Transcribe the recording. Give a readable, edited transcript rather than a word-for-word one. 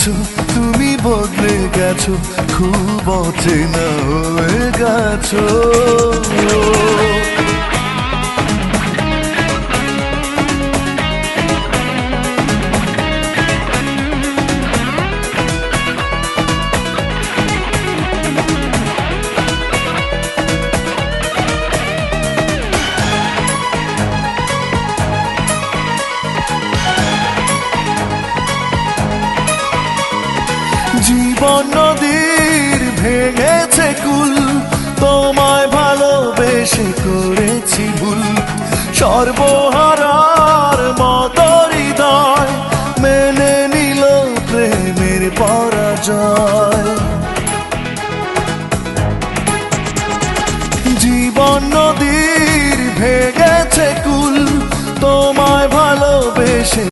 গেছো, তুমি বদলে গেছো, খুব অচেনা হয়ে গেছো। জীবন নদীর ভেঙেছে কুল, তোমায় ভালোবেসে করেছি ভুল। সর্বহারার মতো হৃদয় মেনে নিল প্রেমের পরাজয়।